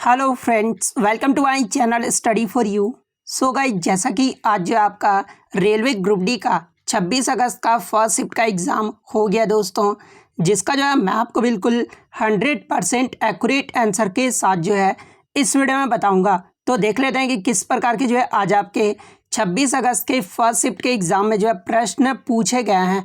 Hello friends, welcome to my channel study for you. So guys, जैसा कि आज जो आपका रेलवे ग्रुप डी का 26 अगस्त का फर्स्ट शिफ्ट का एग्ज़ाम हो गया दोस्तों, जिसका जो है मैं आपको बिल्कुल 100% एक्यूरेट आंसर के साथ जो है इस वीडियो में बताऊंगा। तो देख लेते हैं कि किस प्रकार के जो है आज आपके 26 अगस्त के फर्स्ट शिफ्ट के एग्ज़ाम में जो है प्रश्न पूछे गए हैं।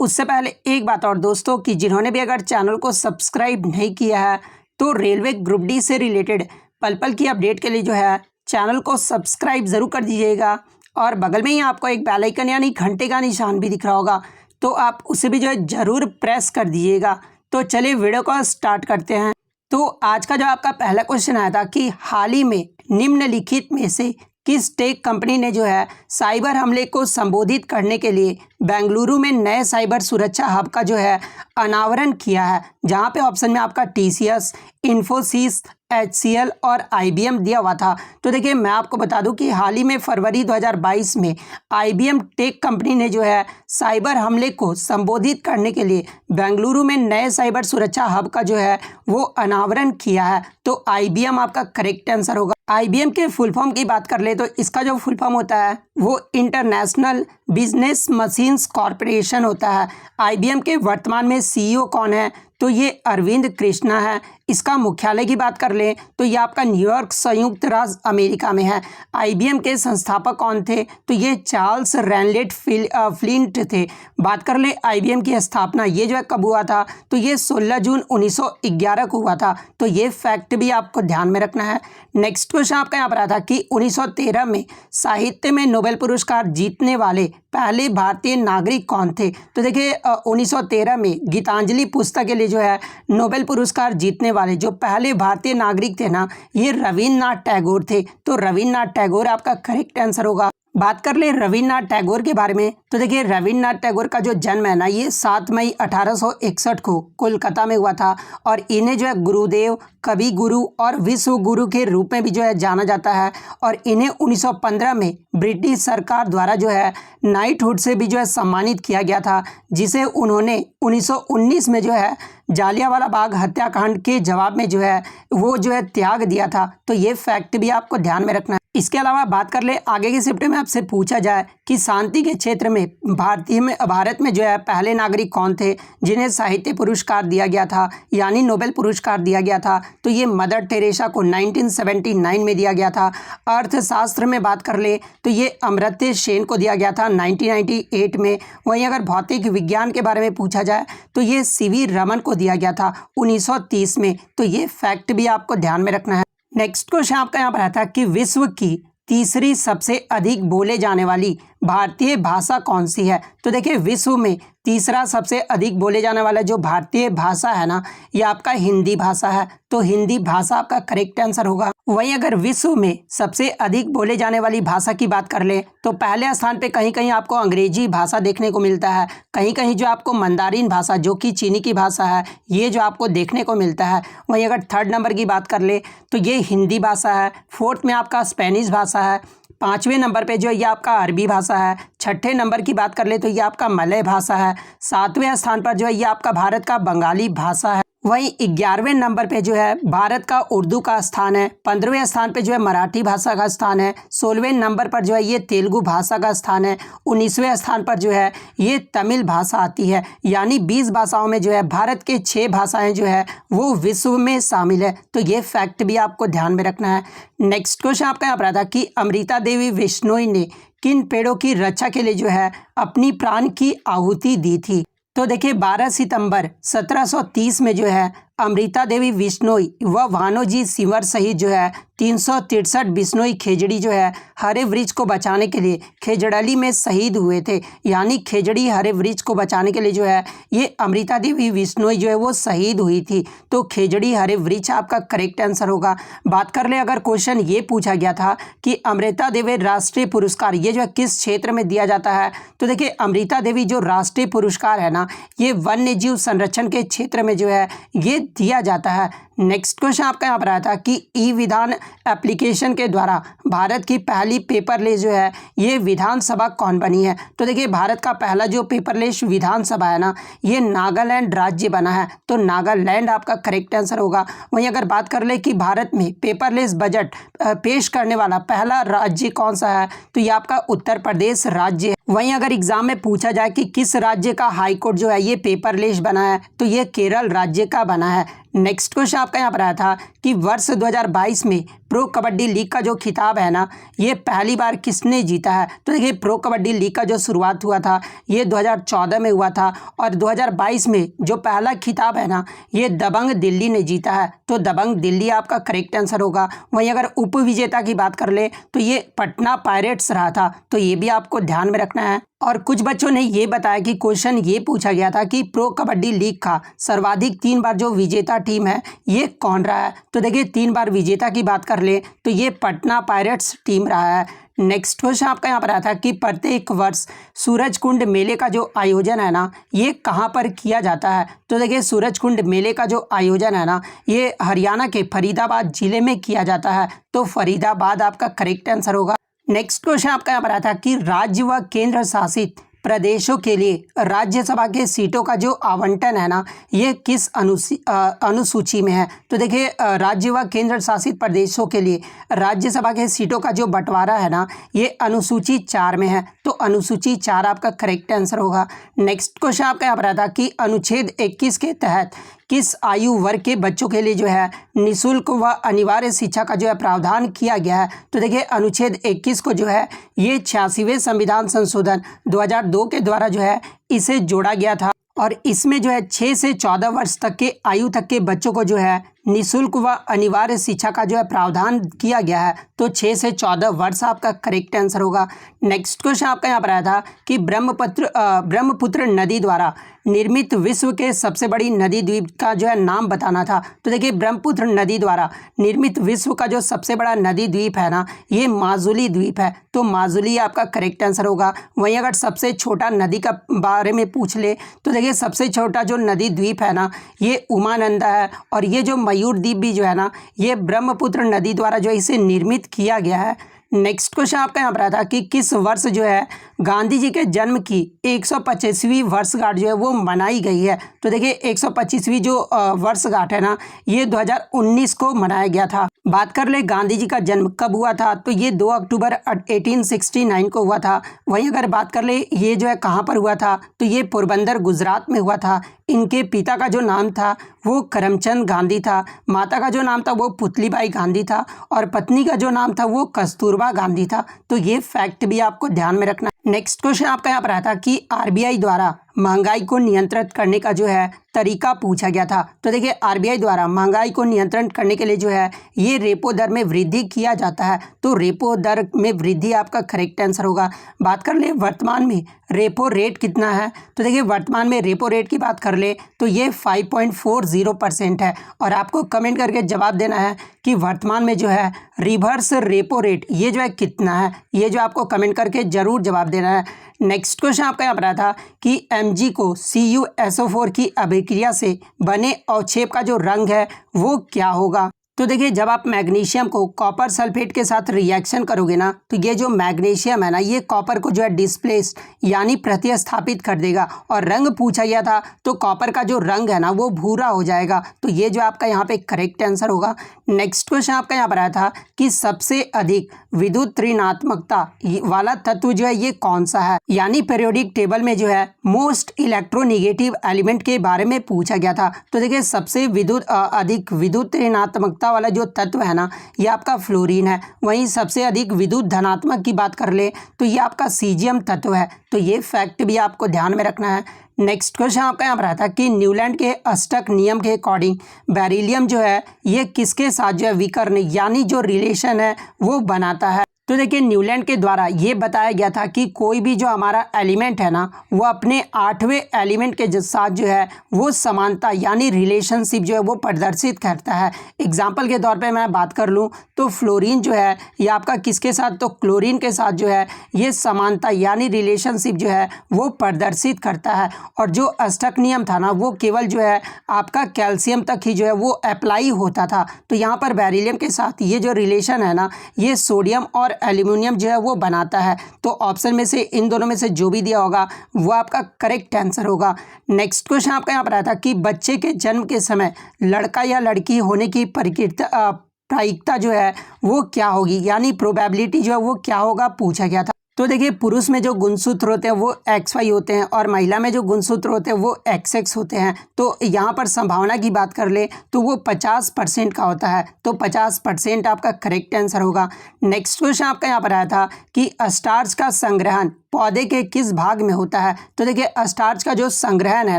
उससे पहले एक बात और दोस्तों, कि जिन्होंने भी अगर चैनल को सब्सक्राइब नहीं किया है तो रेलवे ग्रुप डी से रिलेटेड पल पल की अपडेट के लिए जो है चैनल को सब्सक्राइब ज़रूर कर दीजिएगा। और बगल में ही आपको एक बेल आइकन यानी घंटे का निशान भी दिख रहा होगा, तो आप उसे भी जो है ज़रूर प्रेस कर दीजिएगा। तो चलिए वीडियो को स्टार्ट करते हैं। तो आज का जो आपका पहला क्वेश्चन आया था कि हाल ही में निम्नलिखित में से किस टेक कंपनी ने जो है साइबर हमले को संबोधित करने के लिए बेंगलुरु में नए साइबर सुरक्षा हब का जो है अनावरण किया है, जहां पे ऑप्शन में आपका टीसीएस, इन्फोसिस, एचसीएल और आईबीएम दिया हुआ था। तो देखिए, मैं आपको बता दूं कि हाल ही में फरवरी 2022 में आईबीएम टेक कंपनी ने जो है साइबर हमले को संबोधित करने के लिए बेंगलुरु में नए साइबर सुरक्षा हब का जो है वो अनावरण किया है। तो आईबीएम आपका करेक्ट आंसर होगा। आईबीएम के फुल फॉर्म की बात कर ले तो इसका जो फुल फॉर्म होता है वो इंटरनेशनल बिजनेस मशीन्स कॉरपोरेशन होता है। आईबीएम के वर्तमान में सीईओ कौन है? तो ये अरविंद कृष्णा है। इसका मुख्यालय की बात कर लें तो ये आपका न्यूयॉर्क संयुक्त राज्य अमेरिका में है। आईबीएम के संस्थापक कौन थे? तो ये चार्ल्स रैनलेट फ्लिंट थे। बात कर ले आईबीएम की स्थापना ये जो है कब हुआ था? तो ये 16 जून 1911 को हुआ था। तो ये फैक्ट भी आपको ध्यान में रखना है। नेक्स्ट क्वेश्चन आपका यहाँ पर आया था कि 1913 में साहित्य में नोबेल पुरस्कार जीतने वाले पहले भारतीय नागरिक कौन थे? तो देखिए, 1913 में गीतांजलि पुस्तक के लिए जो है नोबेल पुरस्कार जीतने वाले जो पहले भारतीय नागरिक थे ना, ये रविन्द्रनाथ टैगोर थे। तो रविन्द्रनाथ टैगोर आपका करेक्ट आंसर होगा। बात कर ले रविन्द्रनाथ टैगोर के बारे में तो देखिए, रविन्द्रनाथ टैगोर का जो जन्म है ना, ये 7 मई 1861 को कोलकाता में हुआ था। और इन्हें जो है गुरुदेव, कवि गुरु और विश्व गुरु के रूप में भी जो है जाना जाता है। और इन्हें 1915 में ब्रिटिश सरकार द्वारा जो है नाइटहुड से भी जो है सम्मानित किया गया था, जिसे उन्होंने 1919 में जो है जालियांवाला बाग हत्याकांड के जवाब में जो है वो जो है त्याग दिया था। तो ये फैक्ट भी आपको ध्यान में रखना है। इसके अलावा बात कर ले आगे के शिफ्ट में आपसे पूछा जाए कि शांति के क्षेत्र में भारत में जो है पहले नागरिक कौन थे जिन्हें साहित्य पुरस्कार दिया गया था, यानी नोबेल पुरस्कार दिया गया था? तो ये मदर टेरेसा को 1979 में दिया गया था। अर्थशास्त्र में बात कर ले तो ये अमर्त्य सेन को दिया गया था 1998 में। वहीं अगर भौतिक विज्ञान के बारे में पूछा जाए तो ये सीवी रमन को दिया गया था 1930 में। तो ये फैक्ट भी आपको ध्यान में रखना है। नेक्स्ट क्वेश्चन आपका यहाँ पर आता है कि विश्व की तीसरी सबसे अधिक बोले जाने वाली भारतीय भाषा कौन सी है? तो देखिए, विश्व में तीसरा सबसे अधिक बोले जाने वाला जो भारतीय भाषा है ना, ये आपका हिंदी भाषा है। तो हिंदी भाषा आपका करेक्ट आंसर होगा। वहीं अगर विश्व में सबसे अधिक बोले जाने वाली भाषा की बात कर ले तो पहले स्थान पे कहीं कहीं आपको अंग्रेजी भाषा देखने को मिलता है, कहीं कहीं जो आपको मंदारिन भाषा जो कि चीनी की भाषा है ये जो आपको देखने को मिलता है। वहीं अगर थर्ड नंबर की बात कर ले तो ये हिंदी भाषा है। फोर्थ में आपका स्पेनिश भाषा है। पाँचवें नंबर पे जो ये आपका अरबी भाषा है। छठे नंबर की बात कर ले तो ये आपका मलय भाषा है। सातवें स्थान पर जो है ये आपका भारत का बंगाली भाषा है। वहीं 11वें नंबर पे जो है भारत का उर्दू का स्थान है। 15वें स्थान पे जो है मराठी भाषा का स्थान है। 16वें नंबर पर जो है ये तेलुगु भाषा का स्थान है। 19वें स्थान पर जो है ये तमिल भाषा आती है। यानी 20 भाषाओं में जो है भारत के 6 भाषाएं जो है वो विश्व में शामिल है। तो ये फैक्ट भी आपको ध्यान में रखना है। नेक्स्ट क्वेश्चन आपका यहाँ पर आता है कि अमृता देवी बिश्नोई ने किन पेड़ों की रक्षा के लिए जो है अपनी प्राण की आहुति दी थी? तो देखिए, 12 सितंबर 1730 में जो है अमृता देवी बिश्नोई व भानोजी सिंवर सहित जो है 363 बिश्नोई खेजड़ी जो है हरे वृक्ष को बचाने के लिए खेजड़ली में शहीद हुए थे। यानी खेजड़ी हरे वृक्ष को बचाने के लिए जो है ये अमृता देवी बिश्नोई जो है वो शहीद हुई थी। तो खेजड़ी हरे वृक्ष आपका करेक्ट आंसर होगा। बात कर ले अगर क्वेश्चन ये पूछा गया था कि अमृता देवी राष्ट्रीय पुरस्कार ये जो है किस क्षेत्र में दिया जाता है? तो देखिए, अमृता देवी जो राष्ट्रीय पुरस्कार है ना, ये वन्य जीव संरक्षण के क्षेत्र में जो है ये दिया जाता है। नेक्स्ट क्वेश्चन आपका यहाँ पर आया था कि ई विधान एप्लीकेशन के द्वारा भारत की पहली पेपरलेस जो है ये विधानसभा कौन बनी है। तो देखिए भारत का पहला जो पेपरलेस विधानसभा है ना ये नागालैंड राज्य बना है, तो नागालैंड आपका करेक्ट आंसर होगा। वहीं अगर बात कर ले कि भारत में पेपरलेस बजट पेश करने वाला पहला राज्य कौन सा है, तो ये आपका उत्तर प्रदेश राज्य है। वहीं अगर एग्जाम में पूछा जाए कि किस राज्य का हाई कोर्ट जो है ये पेपरलेस बना है, तो ये केरल राज्य का बना है। नेक्स्ट क्वेश्चन आपका यहाँ पर आया था कि वर्ष 2022 में प्रो कबड्डी लीग का जो खिताब है ना ये पहली बार किसने जीता है। तो देखिए प्रो कबड्डी लीग का जो शुरुआत हुआ था ये 2014 में हुआ था और 2022 में जो पहला खिताब है ना ये दबंग दिल्ली ने जीता है, तो दबंग दिल्ली आपका करेक्ट आंसर होगा। वहीं अगर उप विजेता की बात कर ले तो ये पटना पायरेट्स रहा था, तो ये भी आपको ध्यान में रखना है। और कुछ बच्चों ने ये बताया कि क्वेश्चन ये पूछा गया था कि प्रो कबड्डी लीग का सर्वाधिक 3 बार जो विजेता टीम है ये कौन रहा है। तो देखिए 3 बार विजेता की बात कर ले तो ये पटना पायरेट्स टीम रहा है। नेक्स्ट क्वेश्चन आपका यहाँ पर आया था कि प्रत्येक वर्ष सूरज कुंड मेले का जो आयोजन है ना ये कहाँ पर किया जाता है। तो देखिए सूरज कुंड मेले का जो आयोजन है ना ये हरियाणा के फरीदाबाद जिले में किया जाता है, तो फरीदाबाद आपका करेक्ट आंसर होगा। नेक्स्ट क्वेश्चन आपका यहाँ पर आया था कि राज्य व केंद्र शासित प्रदेशों के लिए राज्यसभा के सीटों का जो आवंटन है ना ये किस अनुसूची में है। तो देखिए राज्य व केंद्र शासित प्रदेशों के लिए राज्यसभा के सीटों का जो बंटवारा है ना ये अनुसूची 4 में है, तो अनुसूची 4 आपका करेक्ट आंसर होगा। नेक्स्ट क्वेश्चन आपका यहाँ पर आया था कि अनुच्छेद 21 के तहत किस आयु वर्ग के बच्चों के लिए जो है निःशुल्क व अनिवार्य शिक्षा का जो है प्रावधान किया गया है। तो देखिए अनुच्छेद 21 को जो है ये 86वें संविधान संशोधन 2002 के द्वारा जो है इसे जोड़ा गया था और इसमें जो है 6 से 14 वर्ष तक के आयु तक के बच्चों को जो है निःशुल्क व अनिवार्य शिक्षा का जो है प्रावधान किया गया है, तो 6 से 14 वर्ष आपका करेक्ट आंसर होगा। नेक्स्ट क्वेश्चन आपका यहाँ पर आया था कि ब्रह्मपुत्र नदी द्वारा निर्मित विश्व के सबसे बड़ी नदी द्वीप का जो है नाम बताना था। तो देखिए ब्रह्मपुत्र नदी द्वारा निर्मित विश्व का जो सबसे बड़ा नदी द्वीप है ना ये माजुली द्वीप है, तो माजुली आपका करेक्ट आंसर होगा। वहीं अगर सबसे छोटा नदी का बारे में पूछ ले तो देखिए सबसे छोटा जो नदी द्वीप है ना ये उमानंदा है और ये जो मयूर द्वीप भी जो है ना ये ब्रह्मपुत्र नदी द्वारा जो इसे निर्मित किया गया है। नेक्स्ट क्वेश्चन आपका यहाँ पर आया था कि किस वर्ष जो है गांधी जी के जन्म की 125वीं वर्षगांठ जो है वो मनाई गई है। तो देखिए 125वीं जो वर्षगांठ है ना ये 2019 को मनाया गया था। बात कर ले गांधी जी का जन्म कब हुआ था, तो ये 2 अक्टूबर 1869 को हुआ था। वहीं अगर बात कर ले ये जो है कहाँ पर हुआ था, तो ये पोरबंदर गुजरात में हुआ था। इनके पिता का जो नाम था वो करमचंद गांधी था, माता का जो नाम था वो पुतलीबाई गांधी था और पत्नी का जो नाम था वो कस्तूरबा गांधी था, तो ये फैक्ट भी आपको ध्यान में रखना। नेक्स्ट क्वेश्चन आपका यहाँ पर आया था कि आरबीआई द्वारा महंगाई को नियंत्रित करने का जो है तरीका पूछा गया था। तो देखिए आरबीआई द्वारा महंगाई को नियंत्रण करने के लिए जो है ये रेपो दर में वृद्धि किया जाता है, तो रेपो दर में वृद्धि आपका करेक्ट आंसर होगा। बात कर ले वर्तमान में रेपो रेट कितना है, तो देखिए वर्तमान में रेपो रेट की बात कर ले तो ये 5.40% है और आपको कमेंट करके जवाब देना है कि वर्तमान में जो है रिवर्स रेपो रेट ये जो है कितना है, ये जो आपको कमेंट करके जरूर जवाब देना है। नेक्स्ट क्वेश्चन आपका यहाँ पर आया था कि Mg को CuSO4 की अभिक्रिया से बने अवक्षेप का जो रंग है वो क्या होगा। तो देखिए जब आप मैग्नीशियम को कॉपर सल्फेट के साथ रिएक्शन करोगे ना तो ये जो मैग्नीशियम है ना ये कॉपर को जो है डिस्प्लेस यानी प्रतिस्थापित कर देगा और रंग पूछा गया था तो कॉपर का जो रंग है ना वो भूरा हो जाएगा, तो ये जो आपका यहाँ पे करेक्ट आंसर होगा। नेक्स्ट क्वेश्चन आपका यहाँ पर आया था कि सबसे अधिक विद्युत ऋणात्मकता वाला तत्व जो है ये कौन सा है, यानी पीरियोडिक टेबल में जो है मोस्ट इलेक्ट्रोनिगेटिव एलिमेंट के बारे में पूछा गया था। तो देखिए सबसे अधिक विद्युत ऋणात्मकता वाला जो तत्व है ना ये आपका फ्लोरीन है। वहीं सबसे अधिक विद्युत धनात्मक की बात कर ले तो ये आपका सीजियम तत्व है, तो ये फैक्ट भी आपको ध्यान में रखना है। नेक्स्ट क्वेश्चन आपका यहाँ पर आता है कि न्यूलैंड के अष्टक नियम के अकॉर्डिंग बेरिलियम जो है ये किसके साथ जो है विकर्ण यानी जो रिलेशन है वो बनाता है। तो देखिए न्यूलैंड के द्वारा ये बताया गया था कि कोई भी जो हमारा एलिमेंट है ना वो अपने 8वें एलिमेंट के साथ जो है वो समानता यानी रिलेशनशिप जो है वो प्रदर्शित करता है। एग्जाम्पल के तौर पे मैं बात कर लूँ तो फ्लोरीन जो है ये आपका किसके साथ, तो क्लोरीन के साथ जो है ये समानता यानी रिलेशनशिप जो है वो प्रदर्शित करता है। और जो अष्टक नियम था ना वो केवल जो है आपका कैल्शियम तक ही जो है वो अप्लाई होता था। तो यहाँ पर बेरिलियम के साथ ये जो रिलेशन है ना ये सोडियम और एल्यूमिनियम जो है वो बनाता है। तो ऑप्शन में से इन दोनों में से जो भी दिया होगा वो आपका करेक्ट आंसर होगा। नेक्स्ट क्वेश्चन आपका यहाँ पर आया था कि बच्चे के जन्म के समय लड़का या लड़की होने की प्रायिकता जो है वो क्या होगी, यानी प्रोबेबिलिटी जो है वो क्या होगा पूछा गया था। तो देखिए पुरुष में जो गुणसूत्र होते हैं वो XY होते हैं और महिला में जो गुणसूत्र होते हैं वो XX होते हैं। तो यहाँ पर संभावना की बात कर ले तो वो 50% का होता है। तो 50% आपका करेक्ट आंसर होगा। नेक्स्ट क्वेश्चन आपका यहाँ पर आया था कि स्टार्च का संग्रहण पौधे के किस भाग में होता है। तो देखिए स्टार्च का जो संग्रहण है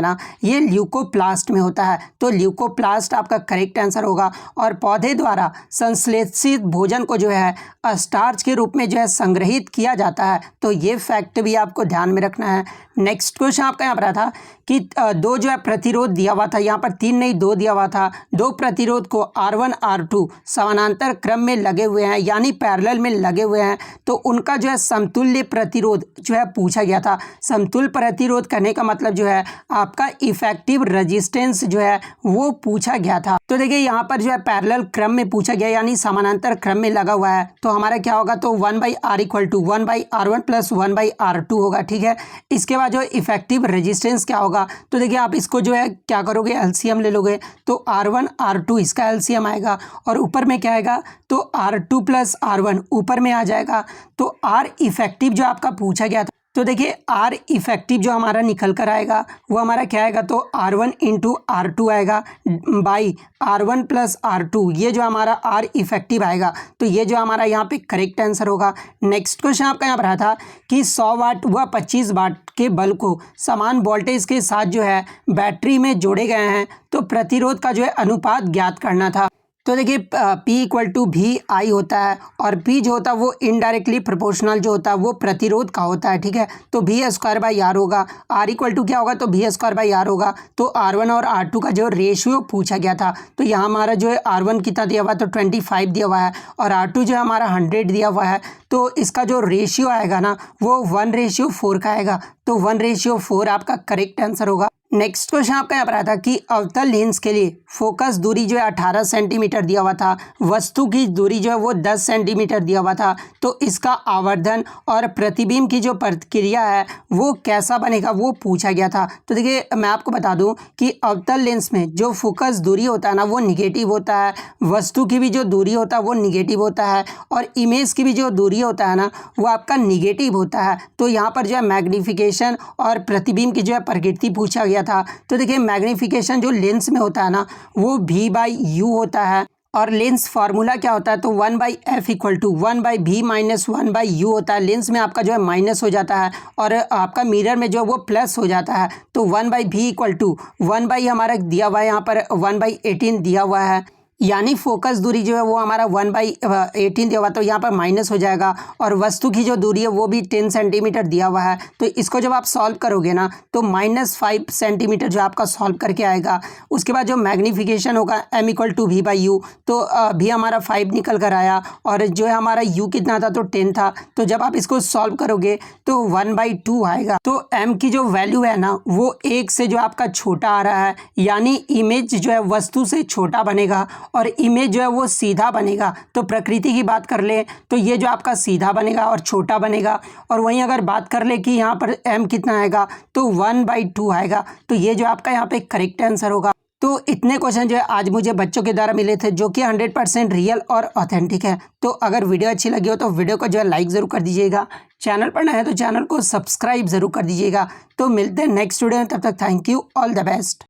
ना ये ल्यूकोप्लास्ट में होता है। तो ल्यूकोप्लास्ट आपका करेक्ट आंसर होगा। और पौधे द्वारा संश्लेषित भोजन को जो है स्टार्च के रूप में जो है संग्रहित किया जाता है। तो ये फैक्ट भी आपको ध्यान में रखना है। नेक्स्ट क्वेश्चन आपका यहाँ पर आया था कि दो जो है प्रतिरोध दिया हुआ था, यहाँ पर 3 नहीं 2 दिया हुआ था। दो प्रतिरोध को R1 R2 समानांतर क्रम में लगे हुए हैं यानी पैरेलल में लगे हुए हैं। तो उनका जो है समतुल्य प्रतिरोध जो है पूछा गया था। समतुल्य प्रतिरोध करने का मतलब जो है आपका इफेक्टिव रेजिस्टेंस जो है वो पूछा गया था। तो देखिए यहाँ पर जो है पैरेलल क्रम में पूछा गया यानी समानांतर क्रम में लगा हुआ है। तो हमारा क्या होगा, तो 1/R = 1/R1 + 1/R2 होगा। ठीक है, इसके बाद जो इफेक्टिव रेजिस्टेंस क्या होगा, तो देखिए आप इसको जो है क्या करोगे एलसीएम ले लोगे। तो R1 R2 इसका एलसीएम आएगा और ऊपर में क्या आएगा, तो R2 + R1 ऊपर में आ जाएगा। तो R इफेक्टिव जो आपका पूछा गया था, तो देखिए R इफेक्टिव जो हमारा निकल कर आएगा वो हमारा क्या आएगा, तो R1 × R2 आएगा बाई R1 + R2, ये जो हमारा R इफेक्टिव आएगा। तो ये जो हमारा यहाँ पे करेक्ट आंसर होगा। नेक्स्ट क्वेश्चन आपका यहाँ पर आया था कि 100 वाट व 25 वाट के बल्ब को समान वोल्टेज के साथ जो है बैटरी में जोड़े गए हैं। तो प्रतिरोध का जो है अनुपात ज्ञात करना था। तो देखिए P = VI होता है और P जो होता है वो इनडायरेक्टली प्रोपोर्शनल जो होता है वो प्रतिरोध का होता है। ठीक है, तो V² R होगा। R = क्या होगा, तो V² R होगा। तो R1 और R2 का जो रेशियो पूछा गया था, तो यहाँ हमारा जो है R1 कितना दिया हुआ है, तो 25 दिया हुआ है और R2 जो है हमारा 100 दिया हुआ है। तो इसका जो रेशियो आएगा ना वो 1:4 का आएगा। तो 1:4 आपका करेक्ट आंसर होगा। नेक्स्ट क्वेश्चन आपका यहाँ पर आया था कि अवतल लेंस के लिए फोकस दूरी जो है 18 सेंटीमीटर दिया हुआ था, वस्तु की दूरी जो है वो 10 सेंटीमीटर दिया हुआ था। तो इसका आवर्धन और प्रतिबिंब की जो प्रक्रिया है वो कैसा बनेगा वो पूछा गया था। तो देखिए मैं आपको बता दूं कि अवतल लेंस में जो फोकस दूरी होता है ना वो निगेटिव होता है, वस्तु की भी जो दूरी होता है वो निगेटिव होता है और इमेज की भी जो दूरी होता है ना वो आपका निगेटिव होता है। तो यहाँ पर जो है मैग्नीफिकेशन और प्रतिबिंब की जो है प्रकृति पूछा गया था। तो देखिए मैग्नीफिकेशन जो लेंस में होता है ना वो V/U होता है और लेंस फार्मूला क्या होता है, तो 1/f = 1/v - 1/u होता है। लेंस में आपका जो है माइनस हो जाता है और आपका मिरर में जो वो प्लस हो जाता है। तो 1/v = 1/ हमारा दिया हुआ है, यहाँ पर 1/18 दिया हुआ है यानी फोकस दूरी जो है वो हमारा 1/18 दिया हुआ, तो यहाँ पर माइनस हो जाएगा और वस्तु की जो दूरी है वो भी 10 सेंटीमीटर दिया हुआ है। तो इसको जब आप सॉल्व करोगे ना तो -5 सेंटीमीटर जो आपका सॉल्व करके आएगा। उसके बाद जो मैग्नीफिकेशन होगा M = V/U, तो भी हमारा 5 निकल कर आया और जो है हमारा U कितना था, तो 10 था। तो जब आप इसको सॉल्व करोगे तो 1/2 आएगा। तो M की जो वैल्यू है ना वो 1 से जो आपका छोटा आ रहा है यानी इमेज जो है वस्तु से छोटा बनेगा और इमेज जो है वो सीधा बनेगा। तो प्रकृति की बात कर ले तो ये जो आपका सीधा बनेगा और छोटा बनेगा। और वहीं अगर बात कर ले कि यहाँ पर M कितना आएगा, तो 1/2 आएगा। तो ये जो आपका यहाँ पे करेक्ट आंसर होगा। तो इतने क्वेश्चन जो है आज मुझे बच्चों के द्वारा मिले थे जो कि 100% रियल और ऑथेंटिक है। तो अगर वीडियो अच्छी लगी हो तो वीडियो को जो है लाइक ज़रूर कर दीजिएगा, चैनल पर नए हैं तो चैनल को सब्सक्राइब ज़रूर कर दीजिएगा। तो मिलते हैं नेक्स्ट वीडियो में, तब तक thank you, all the best.